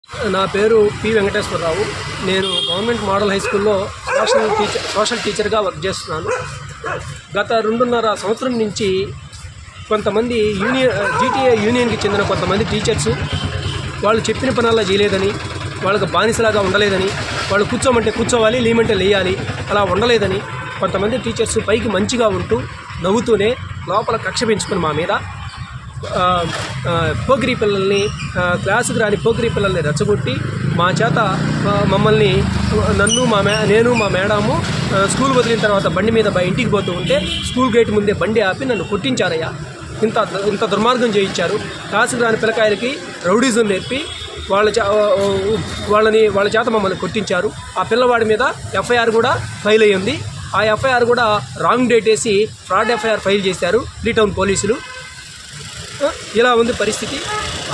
నా పేరు పి వెంకటేశ్వరరావు. నేను గవర్నమెంట్ మోడల్ హై స్కూల్లో సోషల్ టీచర్గా వర్క్ చేస్తున్నాను. గత 2.5 సంవత్సరం నుంచి కొంతమంది జీటీఏ యూనియన్కి చెందిన కొంతమంది టీచర్సు వాళ్ళు చెప్పిన పనల్లా చేయలేదని, వాళ్ళకి బానిసలాగా ఉండలేదని, వాళ్ళు కూర్చోమంటే కూర్చోవాలి, లేమంటే లేయాలి, అలా ఉండలేదని కొంతమంది టీచర్సు పైకి మంచిగా ఉంటూ నవ్వుతూనే లోపల కక్ష పెంచుకుని మా మీద పోకిరీ పిల్లల్ని, క్లాసుకు రాని పోకిరీ పిల్లల్ని రెచ్చగొట్టి మా చేత మమ్మల్ని నేను మా మేడము స్కూల్ వదిలిన తర్వాత బండి మీద ఇంటికి పోతూ ఉంటే స్కూల్ గేట్ ముందే బండి ఆపి నన్ను కొట్టించారయ్యా. ఇంత దుర్మార్గం చేయించారు. క్లాసుకు రాని పిల్లకాయలకి రౌడీజం నేర్పి వాళ్ళ చేత మమ్మల్ని కొట్టించారు. ఆ పిల్లవాడి మీద ఎఫ్ఐఆర్ కూడా ఫైల్ అయ్యింది. ఆ ఎఫ్ఐఆర్ కూడా రాంగ్ డేట్ వేసి ఫ్రాడ్ ఎఫ్ఐఆర్ ఫైల్ చేశారు లీటౌన్ పోలీసులు. ఇలా ఉంది పరిస్థితి.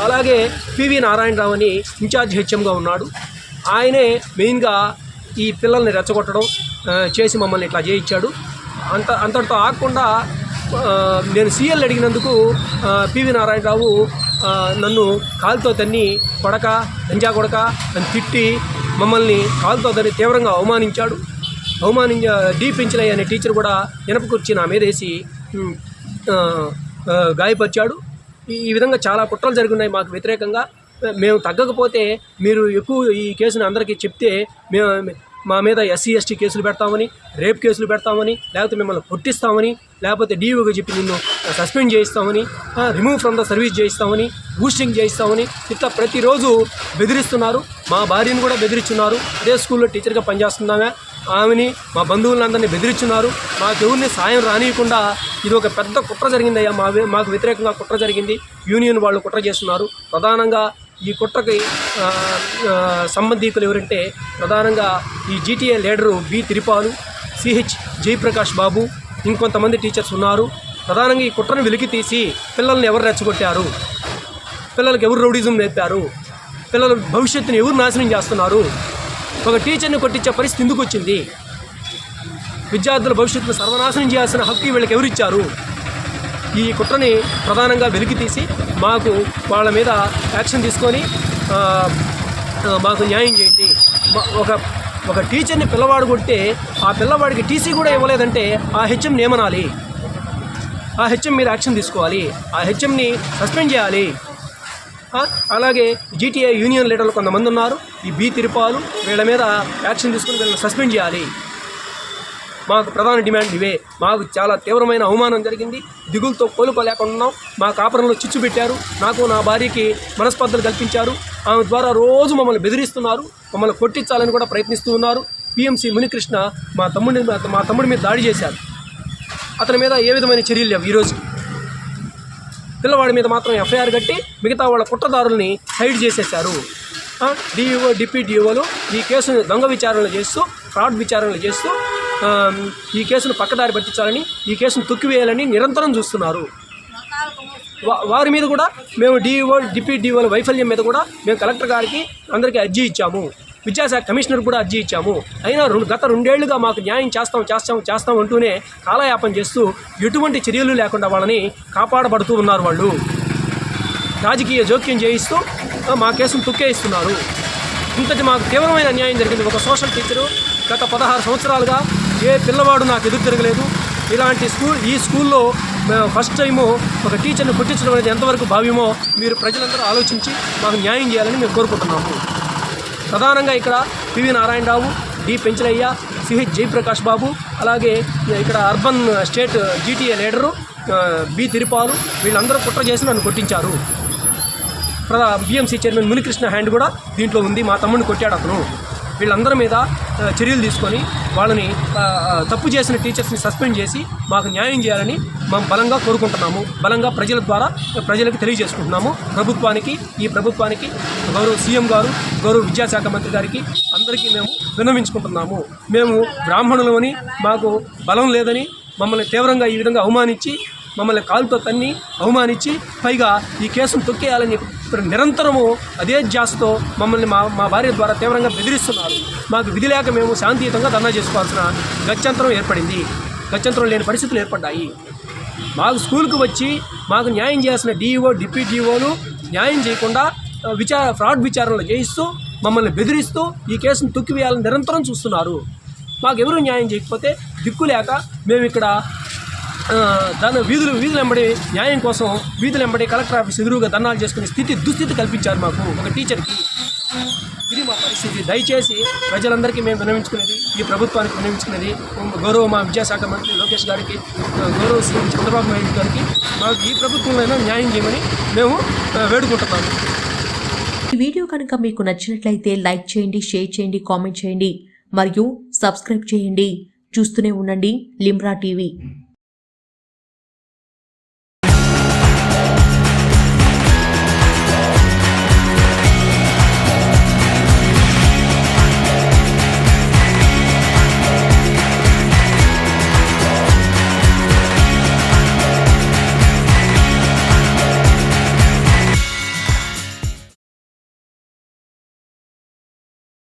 అలాగే పివి నారాయణరావు అని ఇన్ఛార్జ్ హెచ్ఎంగా ఉన్నాడు. ఆయనే మెయిన్గా ఈ పిల్లల్ని రెచ్చగొట్టడం చేసి మమ్మల్ని ఇట్లా చేయించాడు. అంతటితో ఆగకుండా నేను సీఎల్ అడిగినందుకు పివి నారాయణరావు నన్ను కాలుతో తన్ని గంజా కొడక అని తిట్టి మమ్మల్ని కాలుతో తన్ని తీవ్రంగా అవమానించాడు. డి పెంచలయ్య అనే టీచర్ కూడా ఇనప కుర్చీ నా మీద వేసి గాయపరిచాడు. ఈ విధంగా చాలా కుట్రలు జరుగున్నాయి మాకు వ్యతిరేకంగా. మేము తగ్గకపోతే మీరు ఎక్కువ ఈ కేసుని అందరికీ చెప్తే మా మీద ఎస్సీ ఎస్టీ కేసులు పెడతామని, రేప్ కేసులు పెడతామని, లేకపోతే మిమ్మల్ని కొట్టిస్తామని, లేకపోతే డీఓగా చెప్పి నిన్ను సస్పెండ్ చేయిస్తామని, రిమూవ్ ఫ్రమ్ ద సర్వీస్ చేయిస్తామని, బూస్టింగ్ చేయిస్తామని ఇట్లా ప్రతిరోజు బెదిరిస్తున్నారు. మా భార్యను కూడా బెదిరించున్నారు. అదే స్కూల్లో టీచర్గా పనిచేస్తున్నామే ఆమెని, మా బంధువులందరినీ బెదిరించున్నారు. మాకెవరిని సాయం రానియకుండా ఇది ఒక పెద్ద కుట్ర జరిగిందయ్యా. మాకు వ్యతిరేకంగా కుట్ర జరిగింది. యూనియన్ వాళ్ళు కుట్ర చేస్తున్నారు. ప్రధానంగా ఈ కుట్రకి సంబంధికులు ఎవరంటే ప్రధానంగా ఈ GTA leader B Tirupalu, CH Jayaprakash Babu, ఇంకొంతమంది టీచర్స్ ఉన్నారు. ప్రధానంగా ఈ కుట్రను వెలికి తీసి పిల్లల్ని ఎవరు రెచ్చగొట్టారు, పిల్లలకు ఎవరు రౌడీజం నేర్పారు, పిల్లల భవిష్యత్తుని ఎవరు నాశనం చేస్తున్నారు, ఒక టీచర్ని కొట్టించే పరిస్థితి ఎందుకు వచ్చింది, విద్యార్థుల భవిష్యత్తును సర్వనాశనం చేయాల్సిన హక్కు వీళ్ళకి ఎవరిచ్చారు, ఈ కుట్రని ప్రధానంగా వెలికి తీసి మాకు వాళ్ళ మీద యాక్షన్ తీసుకొని మాకు న్యాయం చేయండి. ఒక టీచర్ని పిల్లవాడు కొడితే ఆ పిల్లవాడికి టీసీ కూడా ఇవ్వలేదంటే ఆ హెచ్ఎం నియమనాలి, ఆ హెచ్ఎం మీద యాక్షన్ తీసుకోవాలి, ఆ హెచ్ఎంని సస్పెండ్ చేయాలి. అలాగే జీటీఏ యూనియన్ లీడర్లు కొంతమంది ఉన్నారు, ఈ బి తిరుపాలు, వీళ్ళ మీద యాక్షన్ తీసుకుని వీళ్ళని సస్పెండ్ చేయాలి. మాకు ప్రధాన డిమాండ్ ఇవే. మాకు చాలా తీవ్రమైన అవమానం జరిగింది. దిగులతో కోలుకోలేకున్నాం. మా కాపురంలో చిచ్చు పెట్టారు. నాకు నా భార్యకి మనస్పర్ధలు కల్పించారు. ఆమె ద్వారా రోజు మమ్మల్ని బెదిరిస్తున్నారు. మమ్మల్ని కొట్టించాలని కూడా ప్రయత్నిస్తూ ఉన్నారు. పిఎంసి మునికృష్ణ మా తమ్ముడి మీద దాడి చేశారు. అతని మీద ఏ విధమైన చర్యలు లేవు. ఈరోజు పిల్లవాడి మీద మాత్రం ఎఫ్ఐఆర్ కట్టి మిగతా వాళ్ళ కుట్రదారుల్ని సైడ్ చేసేశారు. డిఈఓ, డిప్యూటీ డిఓలు ఈ కేసును దొంగ విచారణలు చేస్తూ, ఫ్రాడ్ విచారణలు చేస్తూ ఈ కేసును పక్కదారి పట్టించాలని, ఈ కేసును తొక్కివేయాలని నిరంతరం చూస్తున్నారు. వారి మీద కూడా మేము డిఈఓ, డిప్యూటీ డిఓల వైఫల్యం మీద కూడా మేము కలెక్టర్ గారికి అందరికీ అర్జీ ఇచ్చాము. విద్యాశాఖ కమిషనర్ కూడా అర్జీ ఇచ్చాము. అయినా గత 2 ఏళ్లుగా మాకు న్యాయం చేస్తాం అంటూనే కాలయాపన చేస్తూ ఎటువంటి చర్యలు లేకుండా వాళ్ళని కాపాడబడుతూ ఉన్నారు. వాళ్ళు రాజకీయ జోక్యం చేయిస్తూ మా కేసును తొక్కేయిస్తున్నారు. ఇంతటి మాకు తీవ్రమైన అన్యాయం జరిగింది. ఒక సోషల్ టీచరు గత 16 సంవత్సరాలుగా ఏ పిల్లవాడు నాకు ఎదురు తిరగలేదు. ఇలాంటి ఈ స్కూల్లో ఫస్ట్ టైము ఒక టీచర్ని కొట్టించడం అనేది ఎంతవరకు భావ్యమో మీరు ప్రజలందరూ ఆలోచించి మాకు న్యాయం చేయాలని మేము కోరుకుంటున్నాము. ప్రధానంగా ఇక్కడ PV Narayanarao, D Penchalaiah, CH Jayaprakash Babu, అలాగే ఇక్కడ urban state GTA leader B Tirupalu, వీళ్ళందరూ కుట్ర చేసి నన్ను కొట్టించారు. బిఎంసీ చైర్మన్ మునికృష్ణ హ్యాండ్ కూడా దీంట్లో ఉంది. మా తమ్ముడిని కొట్టాడు అతను. వీళ్ళందరి మీద చర్యలు తీసుకొని వాళ్ళని తప్పు చేసిన టీచర్స్ని సస్పెండ్ చేసి మాకు న్యాయం చేయాలని మేము బలంగా కోరుకుంటున్నాము. బలంగా ప్రజల ద్వారా ప్రజలకు తెలియజేసుకుంటున్నాము. ఈ ప్రభుత్వానికి గౌరవ సీఎం గారు, గౌరవ విద్యాశాఖ మంత్రి గారికి అందరికీ మేము విన్నవించుకుంటున్నాము. మేము బ్రాహ్మణులమని, మాకు బలం లేదని మమ్మల్ని తీవ్రంగా ఈ విధంగా అవమానించి, మమ్మల్ని కాలుతో తన్ని అవమానించి పైగా ఈ కేసును తొక్కేయాలని నిరంతరము అదే ధ్యాసతో మమ్మల్ని మా భార్య ద్వారా తీవ్రంగా బెదిరిస్తున్నారు. మాకు విధి లేక మేము శాంతియుతంగా ధర్నా చేసుకోవాల్సిన గత్యంతరం ఏర్పడింది. గత్యంతరం లేని పరిస్థితులు ఏర్పడ్డాయి. మాకు స్కూల్కి వచ్చి మాకు న్యాయం చేయాల్సిన డిఈఓ, డిప్యూటీ డిఓలు న్యాయం చేయకుండా ఫ్రాడ్ విచారణలు చేయిస్తూ మమ్మల్ని బెదిరిస్తూ ఈ కేసును తొక్కివేయాలని నిరంతరం చూస్తున్నారు. మాకెవరూ న్యాయం చేయకపోతే దిక్కు లేక మేము ఇక్కడ దాని వీధులు వెంబడి న్యాయం కోసం వీధులు వెంబడి కలెక్టర్ ఆఫీస్ ఎదురుగా ధర్నాలు చేసుకునే దుస్థితి కల్పించారు మాకు ఒక టీచర్కి. ఇది మా పరిస్థితి. దయచేసి ప్రజలందరికీ మేము విన్నవించుకునేది, ఈ ప్రభుత్వానికి విన్నవించుకునేది, గౌరవ మా విద్యాశాఖ మంత్రి లోకేష్ గారికి, గౌరవ సీఎం చంద్రబాబు నాయుడు గారికి మాకు ఈ ప్రభుత్వంలో న్యాయం చేయమని మేము వేడుకుంటున్నాము. ఈ వీడియో కనుక మీకు నచ్చినట్లయితే లైక్ చేయండి, షేర్ చేయండి, కామెంట్ చేయండి మరియు సబ్స్క్రైబ్ చేయండి. చూస్తూనే ఉండండి లిమ్రా టీవీ.